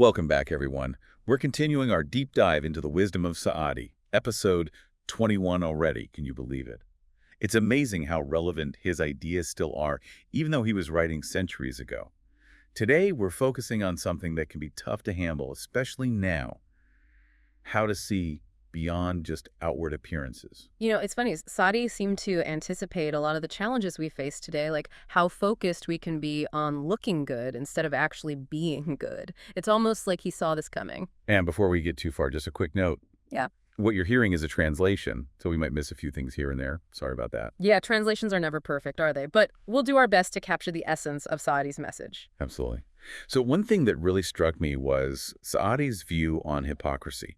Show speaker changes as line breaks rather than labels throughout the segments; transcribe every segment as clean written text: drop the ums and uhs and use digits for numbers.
Welcome back, everyone. We're continuing our deep dive into the wisdom of Saadi, episode 21 already. Can you believe it? It's amazing how relevant his ideas still are, even though he was writing centuries ago. Today, we're focusing on something that can be tough to handle, especially now: how to see beyond just outward appearances.
It's funny. Saadi seemed to anticipate a lot of the challenges we face today, like how focused we can be on looking good instead of actually being good. It's almost like he saw this coming.
And before we get too far, just a quick note.
Yeah.
What you're hearing is a translation, so we might miss a few things here and there. Sorry about that.
Yeah, translations are never perfect, are they? But we'll do our best to capture the essence of Saadi's message.
Absolutely. So one thing that really struck me was Saadi's view on hypocrisy.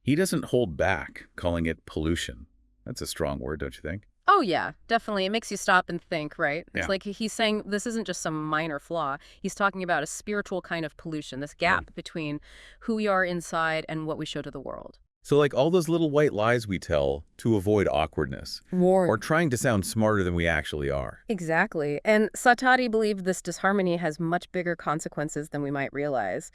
He doesn't hold back, calling it pollution. That's a strong word, don't you think?
Oh, yeah, definitely. It makes you stop and think, right?
Yeah.
It's like he's saying this isn't just some minor flaw. He's talking about a spiritual kind of pollution, this gap between who we are inside and what we show to the world.
So like all those little white lies we tell to avoid awkwardness, or trying to sound smarter than we actually are.
Exactly. And Saadi believed this disharmony has much bigger consequences than we might realize.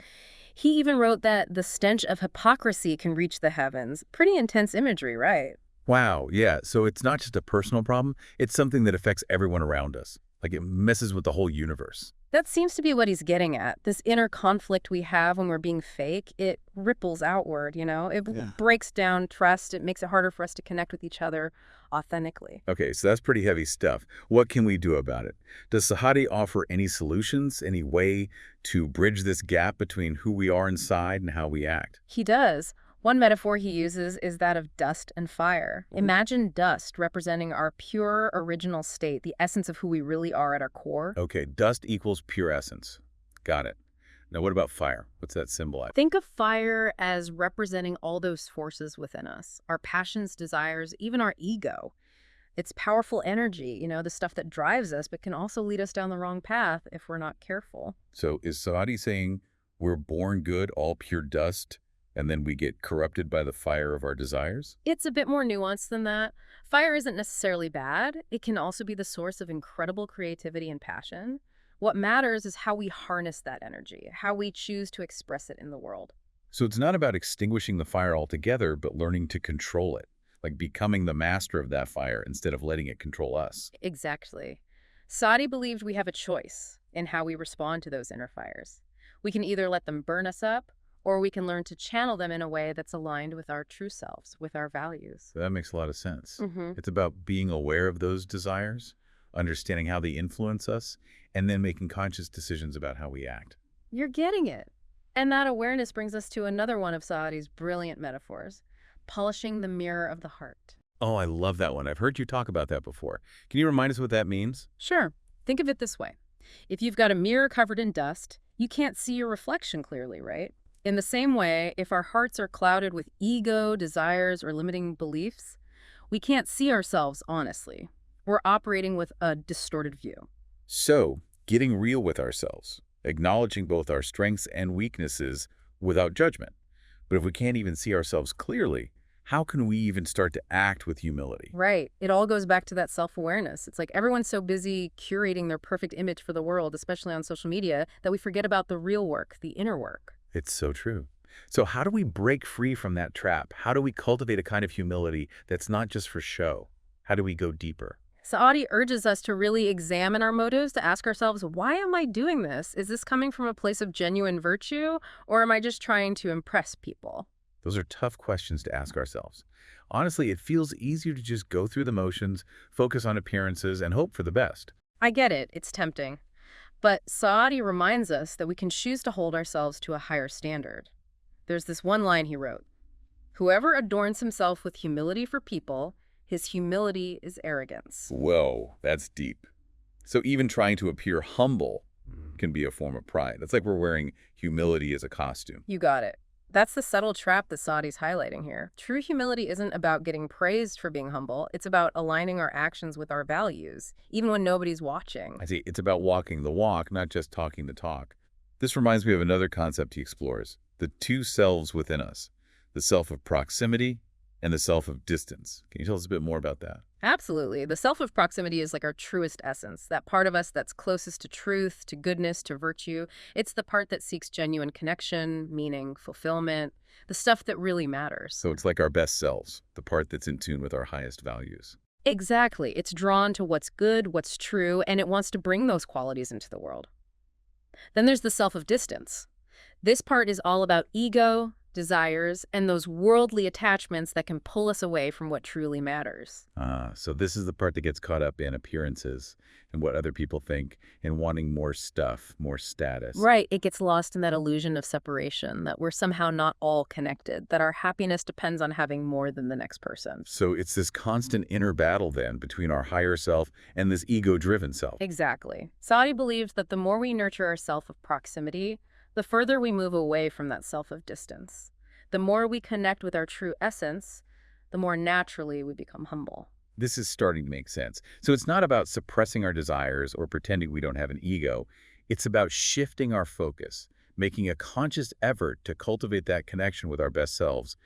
He even wrote that the stench of hypocrisy can reach the heavens. Pretty intense imagery, right?
Wow, yeah. So it's not just a personal problem, it's something that affects everyone around us. Like it messes with the whole universe.
That seems to be what he's getting at. This inner conflict we have when we're being fake, it ripples outward, It breaks down trust. It makes it harder for us to connect with each other authentically.
Okay, so that's pretty heavy stuff. What can we do about it? Does Saadi offer any solutions, any way to bridge this gap between who we are inside and how we act?
He does. One metaphor he uses is that of dust and fire. Imagine dust representing our pure original state, the essence of who we really are at our core.
Okay, dust equals pure essence. Got it. Now what about fire? What's that symbolize?
Think of fire as representing all those forces within us, our passions, desires, even our ego. It's powerful energy, the stuff that drives us, but can also lead us down the wrong path if we're not careful.
So is Saadi saying we're born good, all pure dust, and then we get corrupted by the fire of our desires?
It's a bit more nuanced than that. Fire isn't necessarily bad. It can also be the source of incredible creativity and passion. What matters is how we harness that energy, how we choose to express it in the world.
So it's not about extinguishing the fire altogether, but learning to control it, like becoming the master of that fire instead of letting it control us.
Exactly. Saadi believed we have a choice in how we respond to those inner fires. We can either let them burn us up, or we can learn to channel them in a way that's aligned with our true selves, with our values.
That makes a lot of sense. It's about being aware of those desires, understanding how they influence us, and then making conscious decisions about how we act.
You're getting it. And that awareness brings us to another one of Saadi's brilliant metaphors: polishing the mirror of the heart.
Oh, I love that one. I've heard you talk about that before. Can you remind us what that means?
Sure. Think of it this way. If you've got a mirror covered in dust, you can't see your reflection clearly, right? In the same way, if our hearts are clouded with ego, desires, or limiting beliefs, we can't see ourselves honestly. We're operating with a distorted view.
So, getting real with ourselves, acknowledging both our strengths and weaknesses without judgment. But if we can't even see ourselves clearly, how can we even start to act with humility?
Right. It all goes back to that self-awareness. It's like everyone's so busy curating their perfect image for the world, especially on social media, that we forget about the real work, the inner work.
It's so true. So how do we break free from that trap? How do we cultivate a kind of humility that's not just for show? How do we go deeper?
Saadi urges us to really examine our motives, to ask ourselves, why am I doing this? Is this coming from a place of genuine virtue, or am I just trying to impress people?
Those are tough questions to ask ourselves. Honestly, it feels easier to just go through the motions, focus on appearances, and hope for the best.
I get it. It's tempting. But Saadi reminds us that we can choose to hold ourselves to a higher standard. There's this one line he wrote: "Whoever adorns himself with humility for people, his humility is arrogance."
Whoa, that's deep. So even trying to appear humble can be a form of pride. It's like we're wearing humility as a costume.
You got it. That's the subtle trap that Saadi's highlighting here. True humility isn't about getting praised for being humble. It's about aligning our actions with our values, even when nobody's watching.
I see. It's about walking the walk, not just talking the talk. This reminds me of another concept he explores: the two selves within us, the self of proximity and the self of distance. Can you tell us a bit more about that?
Absolutely. The self of proximity is like our truest essence, that part of us that's closest to truth, to goodness, to virtue. It's the part that seeks genuine connection, meaning, fulfillment, the stuff that really matters.
So it's like our best selves, the part that's in tune with our highest values.
Exactly. It's drawn to what's good, what's true, and it wants to bring those qualities into the world. Then there's the self of distance. This part is all about ego, desires, and those worldly attachments that can pull us away from what truly matters.
So this is the part that gets caught up in appearances and what other people think and wanting more stuff, more status.
Right. It gets lost in that illusion of separation, that we're somehow not all connected, that our happiness depends on having more than the next person.
So it's this constant inner battle then between our higher self and this ego-driven self.
Exactly. Saadi believes that the more we nurture our self of proximity, the further we move away from that self of distance. The more we connect with our true essence, the more naturally we become humble.
This is starting to make sense. So it's not about suppressing our desires or pretending we don't have an ego. It's about shifting our focus, making a conscious effort to cultivate that connection with our best selves,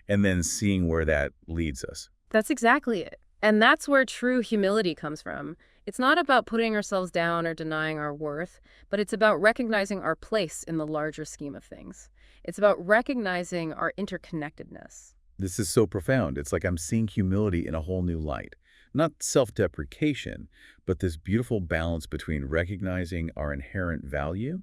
and then seeing where that leads us.
That's exactly it. And that's where true humility comes from. It's not about putting ourselves down or denying our worth, but it's about recognizing our place in the larger scheme of things. It's about recognizing our interconnectedness.
This is so profound. It's like I'm seeing humility in a whole new light. Not self-deprecation, but this beautiful balance between recognizing our inherent value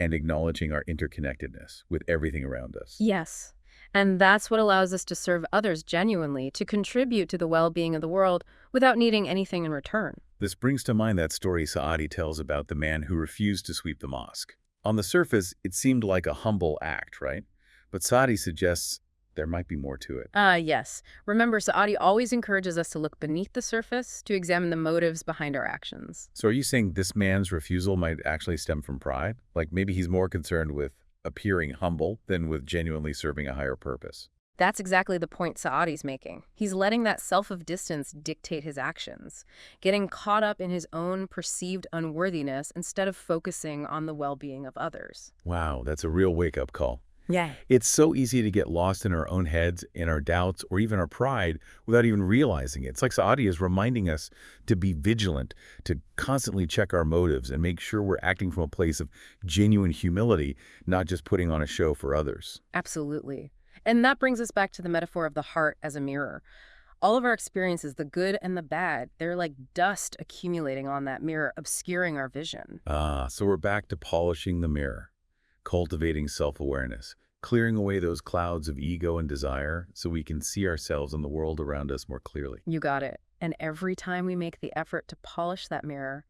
and acknowledging our interconnectedness with everything around us.
Yes. And that's what allows us to serve others genuinely, to contribute to the well-being of the world without needing anything in return.
This brings to mind that story Saadi tells about the man who refused to sweep the mosque. On the surface, it seemed like a humble act, right? But Saadi suggests there might be more to it.
Yes. Remember, Saadi always encourages us to look beneath the surface, to examine the motives behind our actions.
So are you saying this man's refusal might actually stem from pride? Like maybe he's more concerned with appearing humble than with genuinely serving a higher purpose?
That's exactly the point Saadi's making. He's letting that self of distance dictate his actions, getting caught up in his own perceived unworthiness instead of focusing on the well-being of others.
Wow, that's a real wake-up call.
Yeah.
It's so easy to get lost in our own heads, in our doubts, or even our pride without even realizing it. It's like Saadi is reminding us to be vigilant, to constantly check our motives and make sure we're acting from a place of genuine humility, not just putting on a show for others.
Absolutely. And that brings us back to the metaphor of the heart as a mirror. All of our experiences, the good and the bad, they're like dust accumulating on that mirror, obscuring our vision.
So we're back to polishing the mirror, cultivating self-awareness, clearing away those clouds of ego and desire so we can see ourselves and the world around us more clearly.
You got it. And every time we make the effort to polish that mirror,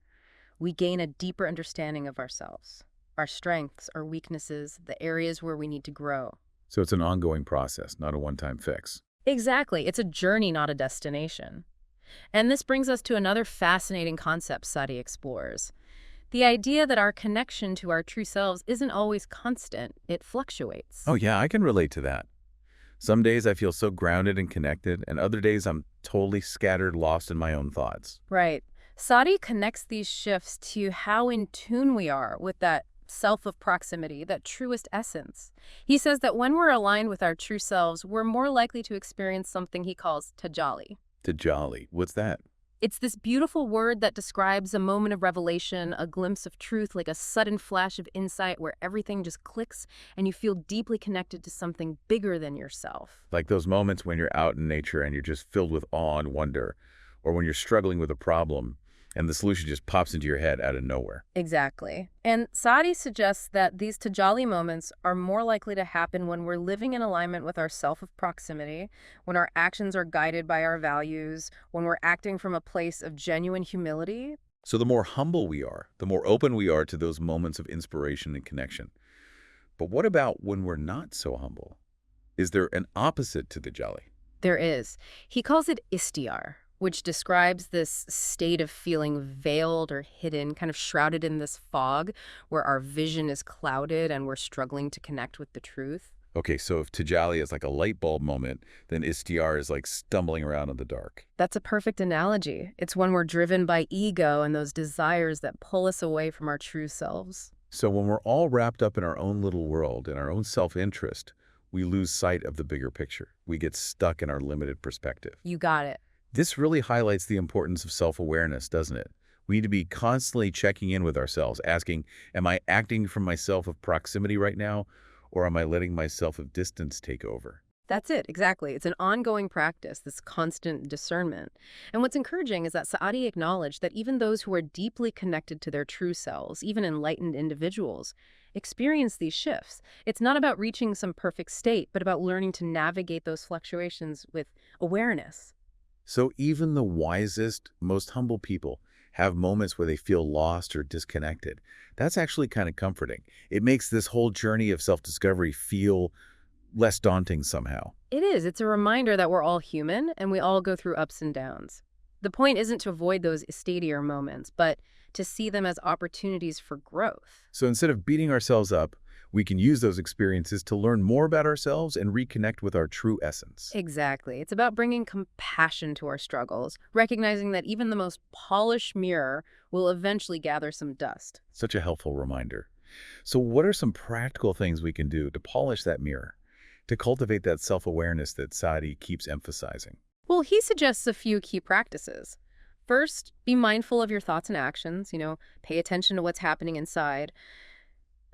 we gain a deeper understanding of ourselves, our strengths, our weaknesses, the areas where we need to grow.
So it's an ongoing process, not a one-time fix.
Exactly. It's a journey, not a destination. And this brings us to another fascinating concept Saadi explores. The idea that our connection to our true selves isn't always constant. It fluctuates.
Oh yeah, I can relate to that. Some days I feel so grounded and connected, and other days I'm totally scattered, lost in my own thoughts.
Right. Saadi connects these shifts to how in tune we are with that self of proximity, that truest essence. He says that when we're aligned with our true selves, we're more likely to experience something he calls Tajalli.
Tajalli, what's that?
It's this beautiful word that describes a moment of revelation, a glimpse of truth, like a sudden flash of insight where everything just clicks and you feel deeply connected to something bigger than yourself.
Like those moments when you're out in nature and you're just filled with awe and wonder, or when you're struggling with a problem and the solution just pops into your head out of nowhere.
Exactly. And Saadi suggests that these Tajalli moments are more likely to happen when we're living in alignment with our self of proximity, when our actions are guided by our values, when we're acting from a place of genuine humility.
So the more humble we are, the more open we are to those moments of inspiration and connection. But what about when we're not so humble? Is there an opposite to Tajalli?
There is. He calls it Istar, which describes this state of feeling veiled or hidden, kind of shrouded in this fog where our vision is clouded and we're struggling to connect with the truth.
Okay, so if Tajalli is like a light bulb moment, then Istar is like stumbling around in the dark.
That's a perfect analogy. It's when we're driven by ego and those desires that pull us away from our true selves.
So when we're all wrapped up in our own little world and our own self-interest, We lose sight of the bigger picture. We get stuck in our limited perspective.
You got it.
This really highlights the importance of self-awareness, doesn't it? We need to be constantly checking in with ourselves, asking, am I acting from myself of proximity right now, or am I letting myself of distance take over?
That's it, exactly. It's an ongoing practice, this constant discernment. And what's encouraging is that Saadi acknowledged that even those who are deeply connected to their true selves, even enlightened individuals, experience these shifts. It's not about reaching some perfect state, but about learning to navigate those fluctuations with awareness.
So even the wisest, most humble people have moments where they feel lost or disconnected. That's actually kind of comforting. It makes this whole journey of self-discovery feel less daunting somehow.
It is. It's a reminder that we're all human and we all go through ups and downs. The point isn't to avoid those statier moments, but to see them as opportunities for growth.
So instead of beating ourselves up, we can use those experiences to learn more about ourselves and reconnect with our true essence.
Exactly. It's about bringing compassion to our struggles, recognizing that even the most polished mirror will eventually gather some dust.
Such a helpful reminder. So what are some practical things we can do to polish that mirror, to cultivate that self-awareness that Saadi keeps emphasizing?
Well, he suggests a few key practices. First, be mindful of your thoughts and actions, pay attention to what's happening inside.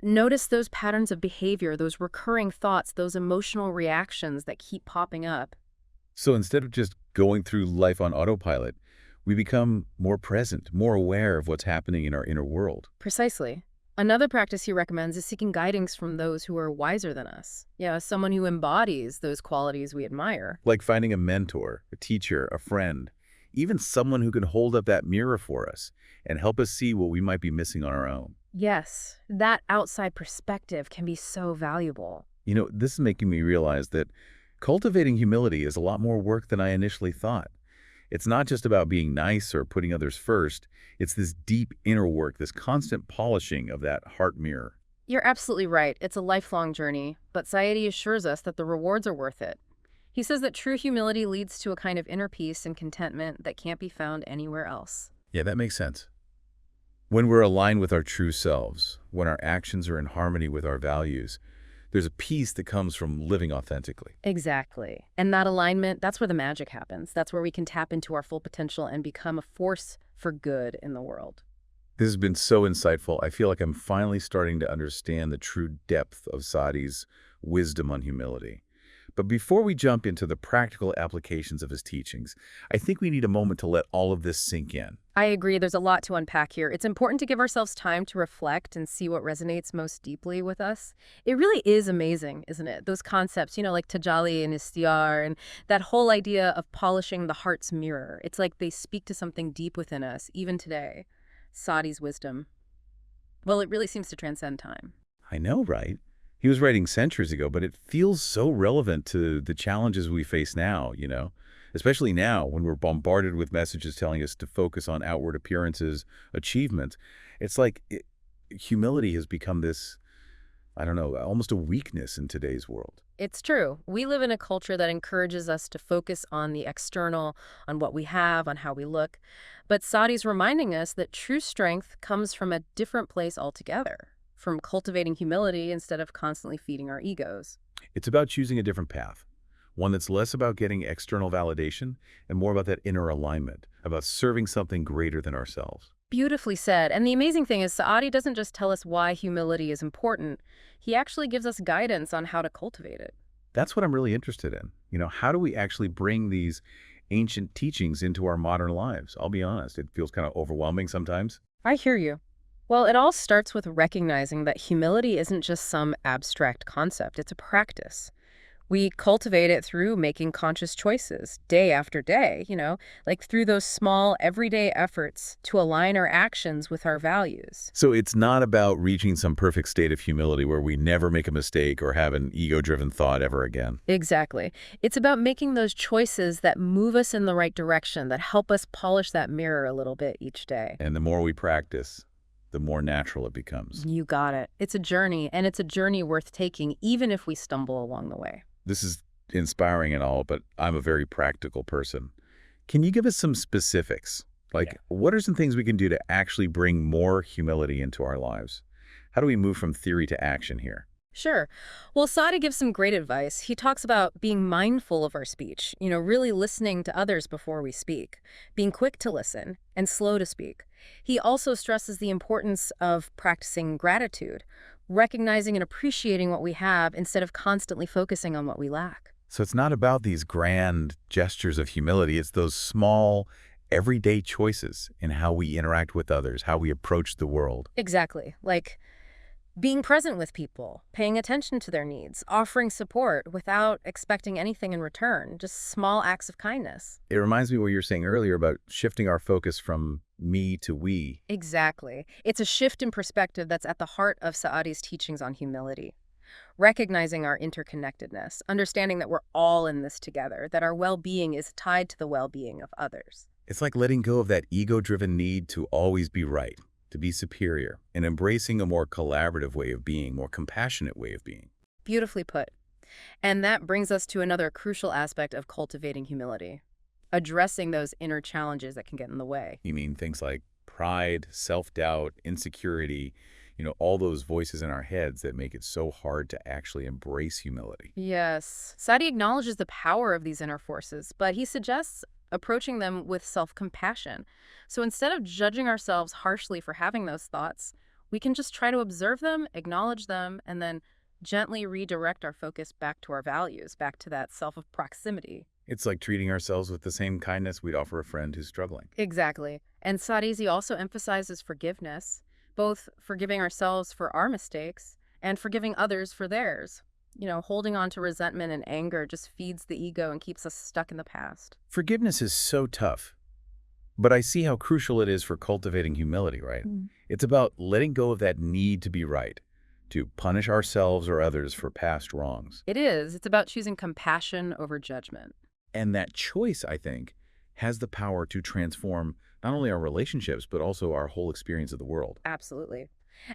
Notice those patterns of behavior, those recurring thoughts, those emotional reactions that keep popping up.
So instead of just going through life on autopilot, we become more present, more aware of what's happening in our inner world.
Precisely. Another practice he recommends is seeking guidance from those who are wiser than us. Yeah, someone who embodies those qualities we admire.
Like finding a mentor, a teacher, a friend, even someone who can hold up that mirror for us and help us see what we might be missing on our own.
Yes, that outside perspective can be so valuable.
This is making me realize that cultivating humility is a lot more work than I initially thought. It's not just about being nice or putting others first. It's this deep inner work, this constant polishing of that heart mirror.
You're absolutely right. It's a lifelong journey, but Saadi assures us that the rewards are worth it. He says that true humility leads to a kind of inner peace and contentment that can't be found anywhere else.
Yeah, that makes sense. When we're aligned with our true selves, when our actions are in harmony with our values, there's a peace that comes from living authentically.
Exactly. And that alignment, that's where the magic happens. That's where we can tap into our full potential and become a force for good in the world.
This has been so insightful. I feel like I'm finally starting to understand the true depth of Saadi's wisdom on humility. But before we jump into the practical applications of his teachings, I think we need a moment to let all of this sink in.
I agree. There's a lot to unpack here. It's important to give ourselves time to reflect and see what resonates most deeply with us. It really is amazing, isn't it? Those concepts, like Tajalli and Istar, and that whole idea of polishing the heart's mirror. It's like they speak to something deep within us, even today. Saadi's wisdom. Well, it really seems to transcend time.
I know, right? He was writing centuries ago, but it feels so relevant to the challenges we face now, especially now when we're bombarded with messages telling us to focus on outward appearances, achievements. It's like humility has become this, I don't know, almost a weakness in today's world.
It's true. We live in a culture that encourages us to focus on the external, on what we have, on how we look. But Saadi's reminding us that true strength comes from a different place altogether, from cultivating humility instead of constantly feeding our egos.
It's about choosing a different path, one that's less about getting external validation and more about that inner alignment, about serving something greater than ourselves.
Beautifully said. And the amazing thing is Saadi doesn't just tell us why humility is important. He actually gives us guidance on how to cultivate it.
That's what I'm really interested in. How do we actually bring these ancient teachings into our modern lives? I'll be honest, it feels kind of overwhelming sometimes.
I hear you. Well, it all starts with recognizing that humility isn't just some abstract concept, it's a practice. We cultivate it through making conscious choices day after day, like through those small everyday efforts to align our actions with our values.
So it's not about reaching some perfect state of humility where we never make a mistake or have an ego-driven thought ever again.
Exactly. It's about making those choices that move us in the right direction, that help us polish that mirror a little bit each day.
And the more we practice, the more natural it becomes.
You got it. It's a journey, and it's a journey worth taking, even if we stumble along the way.
This is inspiring and all, but I'm a very practical person. Can you give us some specifics? What are some things we can do to actually bring more humility into our lives? How do we move from theory to action here?
Sure. Well, Saadi gives some great advice. He talks about being mindful of our speech, really listening to others before we speak, being quick to listen and slow to speak. He also stresses the importance of practicing gratitude, recognizing and appreciating what we have instead of constantly focusing on what we lack.
So it's not about these grand gestures of humility. It's those small, everyday choices in how we interact with others, how we approach the world.
Exactly. Like being present with people, paying attention to their needs, offering support without expecting anything in return, just small acts of kindness.
It reminds me of what you were saying earlier about shifting our focus from me to we.
Exactly. It's a shift in perspective that's at the heart of Saadi's teachings on humility. Recognizing our interconnectedness, understanding that we're all in this together, that our well-being is tied to the well-being of others.
It's like letting go of that ego-driven need to always be right, to be superior, and embracing a more collaborative way of being, more compassionate way of being.
Beautifully put. And that brings us to another crucial aspect of cultivating humility, addressing those inner challenges that can get in the way.
You mean things like pride, self-doubt, insecurity, all those voices in our heads that make it so hard to actually embrace humility.
Yes. Saadi acknowledges the power of these inner forces, but he suggests approaching them with self-compassion. So instead of judging ourselves harshly for having those thoughts, we can just try to observe them, acknowledge them, and then gently redirect our focus back to our values, back to that self of proximity.
It's like treating ourselves with the same kindness we'd offer a friend who's struggling.
Exactly. And Saadi also emphasizes forgiveness, both forgiving ourselves for our mistakes and forgiving others for theirs. Holding on to resentment and anger just feeds the ego and keeps us stuck in the past.
Forgiveness is so tough, but I see how crucial it is for cultivating humility, right? It's about letting go of that need to be right, to punish ourselves or others for past wrongs.
It is. It's about choosing compassion over judgment.
And that choice, I think, has the power to transform not only our relationships, but also our whole experience of the world.
Absolutely.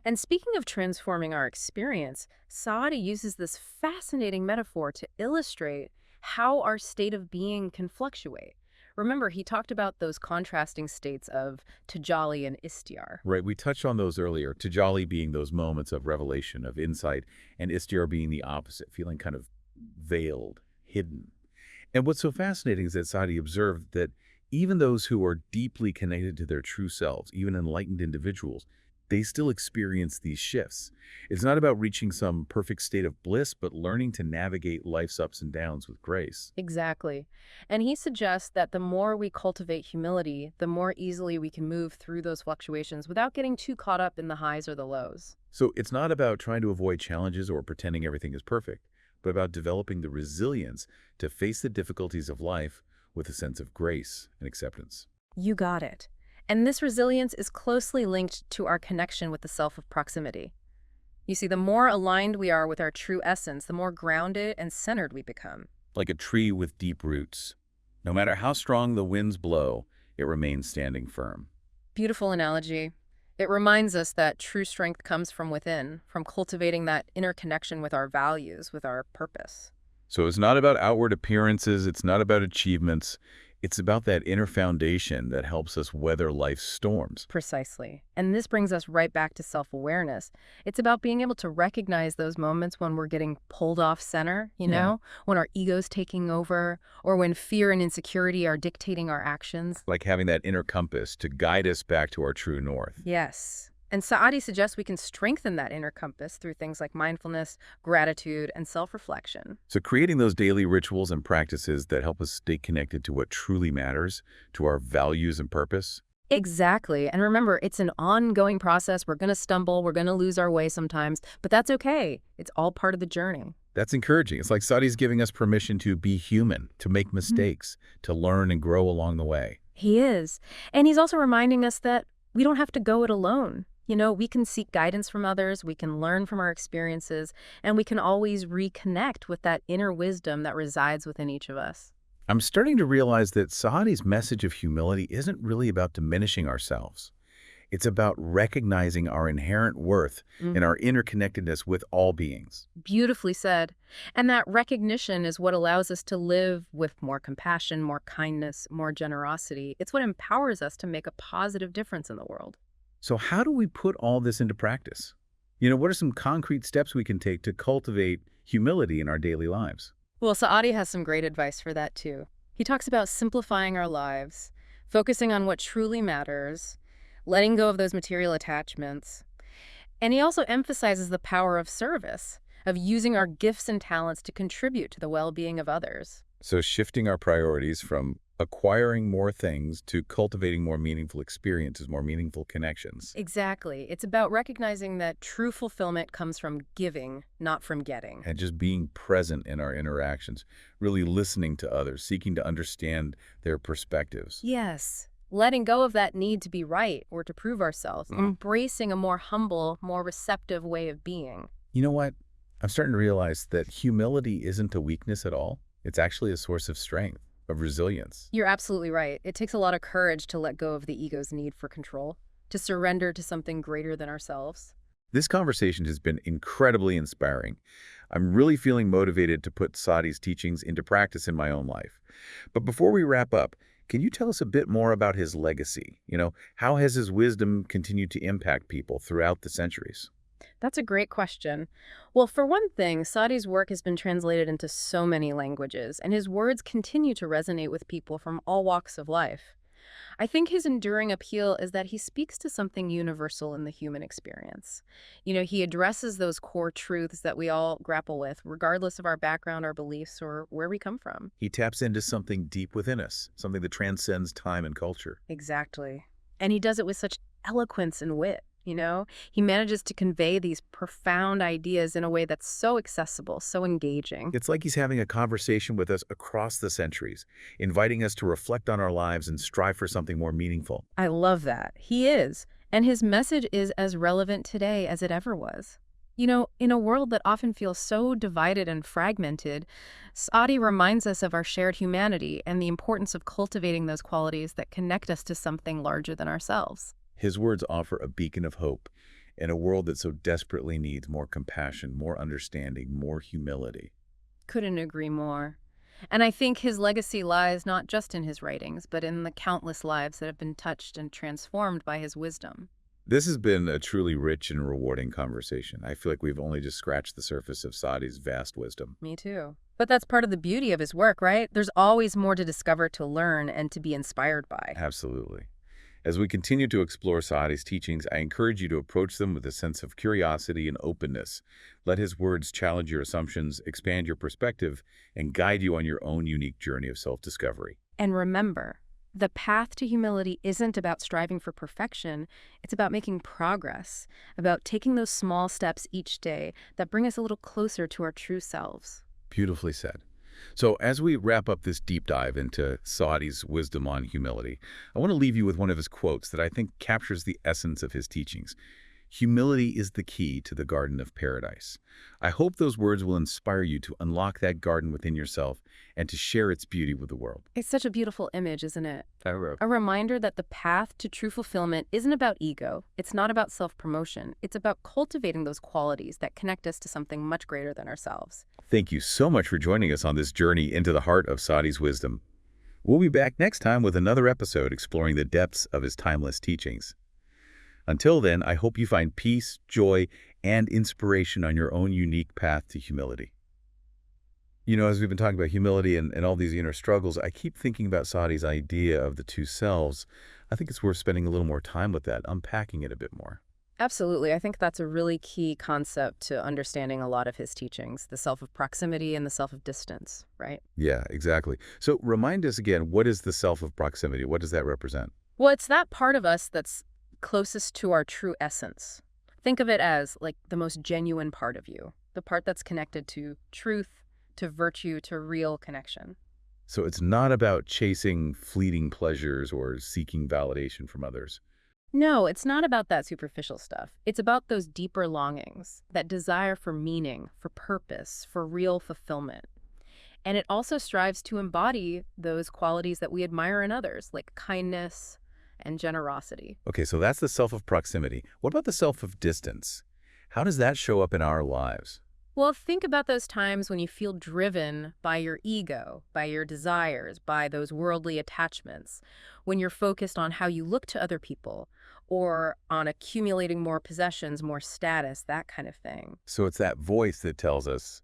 And speaking of transforming our experience, Saadi uses this fascinating metaphor to illustrate how our state of being can fluctuate. Remember, he talked about those contrasting states of Tajalli and Istar.
Right, we touched on those earlier, Tajalli being those moments of revelation, of insight, and Istar being the opposite, feeling kind of veiled, hidden. And what's so fascinating is that Saadi observed that even those who are deeply connected to their true selves, even enlightened individuals, they still experience these shifts. It's not about reaching some perfect state of bliss, but learning to navigate life's ups and downs with grace.
Exactly. And he suggests that the more we cultivate humility, the more easily we can move through those fluctuations without getting too caught up in the highs or the lows.
So it's not about trying to avoid challenges or pretending everything is perfect, but about developing the resilience to face the difficulties of life with a sense of grace and acceptance.
You got it. And this resilience is closely linked to our connection with the self of proximity. You see, the more aligned we are with our true essence, the more grounded and centered we become.
Like a tree with deep roots. No matter how strong the winds blow, it remains standing firm.
Beautiful analogy. It reminds us that true strength comes from within, from cultivating that inner connection with our values, with our purpose.
So it's not about outward appearances, it's not about achievements. It's about that inner foundation that helps us weather life's storms.
Precisely. And this brings us right back to self-awareness. It's about being able to recognize those moments when we're getting pulled off center, when our ego's taking over, or when fear and insecurity are dictating our actions.
Like having that inner compass to guide us back to our true north.
Yes. And Saadi suggests we can strengthen that inner compass through things like mindfulness, gratitude, and self-reflection.
So creating those daily rituals and practices that help us stay connected to what truly matters, to our values and purpose.
Exactly. And remember, it's an ongoing process. We're going to stumble. We're going to lose our way sometimes, but that's okay. It's all part of the journey.
That's encouraging. It's like Saadi's giving us permission to be human, to make mistakes, to learn and grow along the way.
He is. And he's also reminding us that we don't have to go it alone. We can seek guidance from others, we can learn from our experiences, and we can always reconnect with that inner wisdom that resides within each of us.
I'm starting to realize that Saadi's message of humility isn't really about diminishing ourselves. It's about recognizing our inherent worth and our interconnectedness with all beings.
Beautifully said. And that recognition is what allows us to live with more compassion, more kindness, more generosity. It's what empowers us to make a positive difference in the world.
So how do we put all this into practice? What are some concrete steps we can take to cultivate humility in our daily lives?
Well, Saadi has some great advice for that too. He talks about simplifying our lives, focusing on what truly matters, letting go of those material attachments. And he also emphasizes the power of service, of using our gifts and talents to contribute to the well-being of others.
So shifting our priorities from acquiring more things to cultivating more meaningful experiences, more meaningful connections.
Exactly. It's about recognizing that true fulfillment comes from giving, not from getting.
And just being present in our interactions, really listening to others, seeking to understand their perspectives.
Yes. Letting go of that need to be right or to prove ourselves, embracing a more humble, more receptive way of being.
You know what? I'm starting to realize that humility isn't a weakness at all. It's actually a source of strength, of resilience.
You're absolutely right. It takes a lot of courage to let go of the ego's need for control, to surrender to something greater than ourselves.
This conversation has been incredibly inspiring. I'm really feeling motivated to put Saadi's teachings into practice in my own life. But before we wrap up, can you tell us a bit more about his legacy? How has his wisdom continued to impact people throughout the centuries?
That's a great question. Well, for one thing, Saadi's work has been translated into so many languages, and his words continue to resonate with people from all walks of life. I think his enduring appeal is that he speaks to something universal in the human experience. He addresses those core truths that we all grapple with, regardless of our background, our beliefs, or where we come from.
He taps into something deep within us, something that transcends time and culture.
Exactly. And he does it with such eloquence and wit. He manages to convey these profound ideas in a way that's so accessible, so engaging.
It's like he's having a conversation with us across the centuries, inviting us to reflect on our lives and strive for something more meaningful.
I love that. He is. And his message is as relevant today as it ever was. In a world that often feels so divided and fragmented, Saadi reminds us of our shared humanity and the importance of cultivating those qualities that connect us to something larger than ourselves.
His words offer a beacon of hope in a world that so desperately needs more compassion, more understanding, more humility.
Couldn't agree more. And I think his legacy lies not just in his writings, but in the countless lives that have been touched and transformed by his wisdom.
This has been a truly rich and rewarding conversation. I feel like we've only just scratched the surface of Saadi's vast wisdom.
Me too. But that's part of the beauty of his work, right? There's always more to discover, to learn, and to be inspired by.
Absolutely. As we continue to explore Saadi's teachings, I encourage you to approach them with a sense of curiosity and openness. Let his words challenge your assumptions, expand your perspective, and guide you on your own unique journey of self-discovery.
And remember, the path to humility isn't about striving for perfection. It's about making progress, about taking those small steps each day that bring us a little closer to our true selves.
Beautifully said. So as we wrap up this deep dive into Saadi's wisdom on humility, I want to leave you with one of his quotes that I think captures the essence of his teachings. Humility is the key to the Garden of Paradise. I hope those words will inspire you to unlock that garden within yourself and to share its beauty with the world.
It's such a beautiful image, isn't it?
I wrote.
A reminder that the path to true fulfillment isn't about ego. It's not about self-promotion. It's about cultivating those qualities that connect us to something much greater than ourselves.
Thank you so much for joining us on this journey into the heart of Saadi's wisdom. We'll be back next time with another episode exploring the depths of his timeless teachings. Until then, I hope you find peace, joy, and inspiration on your own unique path to humility. As we've been talking about humility and all these inner struggles, I keep thinking about Saadi's idea of the two selves. I think it's worth spending a little more time with that, unpacking it a bit more.
Absolutely. I think that's a really key concept to understanding a lot of his teachings, the self of proximity and the self of distance, right?
Yeah, exactly. So remind us again, what is the self of proximity? What does that represent?
Well, it's that part of us that's closest to our true essence. Think of it as like the most genuine part of you, the part that's connected to truth, to virtue, to real connection.
So it's not about chasing fleeting pleasures or seeking validation from others.
No, it's not about that superficial stuff. It's about those deeper longings, that desire for meaning, for purpose, for real fulfillment. And it also strives to embody those qualities that we admire in others, like kindness and generosity.
Okay, so that's the self of proximity. What about the self of distance? How does that show up in our lives?
Well, think about those times when you feel driven by your ego, by your desires, by those worldly attachments, when you're focused on how you look to other people, or on accumulating more possessions, more status, that kind of thing.
So it's that voice that tells us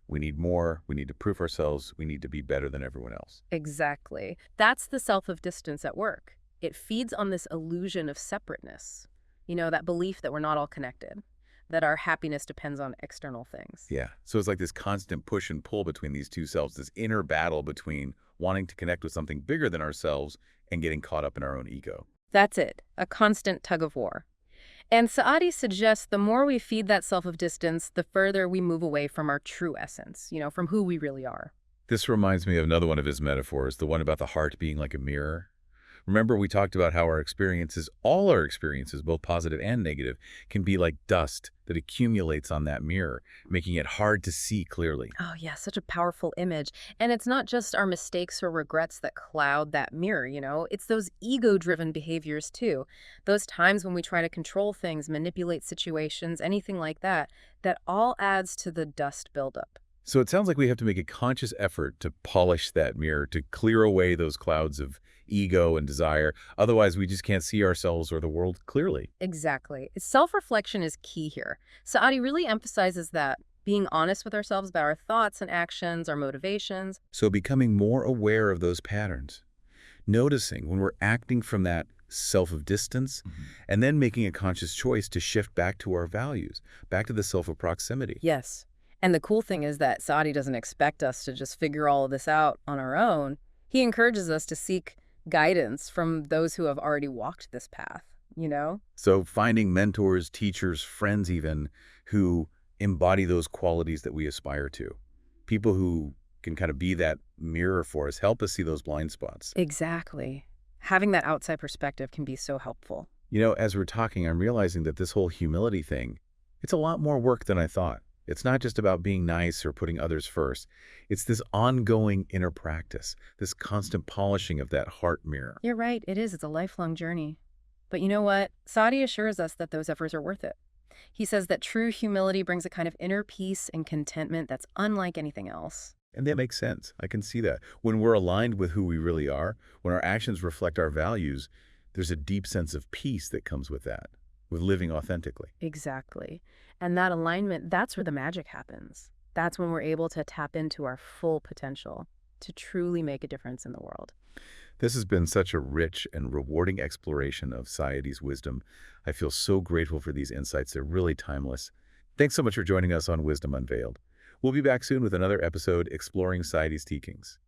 we need more, we need to prove ourselves, we need to be better than everyone else.
Exactly. That's the self of distance at work. It feeds on this illusion of separateness. You know, that belief that we're not all connected, that our happiness depends on external things.
Yeah. So it's like this constant push and pull between these two selves, this inner battle between wanting to connect with something bigger than ourselves and getting caught up in our own ego.
That's it, a constant tug of war. And Saadi suggests the more we feed that self of distance, the further we move away from our true essence, you know, from who we really are.
This reminds me of another one of his metaphors, the one about the heart being like a mirror. Remember, we talked about how our experiences, all our experiences, both positive and negative, can be like dust that accumulates on that mirror, making it hard to see clearly.
Oh, yeah, such a powerful image. And it's not just our mistakes or regrets that cloud that mirror, you know? It's those ego-driven behaviors, too. Those times when we try to control things, manipulate situations, anything like that, that all adds to the dust buildup.
So it sounds like we have to make a conscious effort to polish that mirror, to clear away those clouds of ego and desire. Otherwise, we just can't see ourselves or the world clearly.
Exactly. Self-reflection is key here. Saadi really emphasizes that, being honest with ourselves about our thoughts and actions, our motivations.
So becoming more aware of those patterns, noticing when we're acting from that self of distance, and then making a conscious choice to shift back to our values, back to the self of proximity.
Yes. And the cool thing is that Saadi doesn't expect us to just figure all of this out on our own. He encourages us to seek guidance from those who have already walked this path, you know?
So finding mentors, teachers, friends even, who embody those qualities that we aspire to. People who can kind of be that mirror for us, help us see those blind spots.
Exactly. Having that outside perspective can be so helpful.
You know, as we're talking, I'm realizing that this whole humility thing, it's a lot more work than I thought. It's not just about being nice or putting others first. It's this ongoing inner practice, this constant polishing of that heart mirror.
You're right, it is. It's a lifelong journey. But you know what? Saadi assures us that those efforts are worth it. He says that true humility brings a kind of inner peace and contentment that's unlike anything else.
And that makes sense. I can see that. When we're aligned with who we really are, when our actions reflect our values, there's a deep sense of peace that comes with that, with living authentically.
Exactly. And that alignment, that's where the magic happens. That's when we're able to tap into our full potential to truly make a difference in the world.
This has been such a rich and rewarding exploration of Saadi's wisdom. I feel so grateful for these insights. They're really timeless. Thanks so much for joining us on Wisdom Unveiled. We'll be back soon with another episode exploring Saadi's teachings.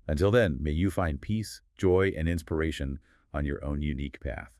Until then, may you find peace, joy, and inspiration on your own unique path.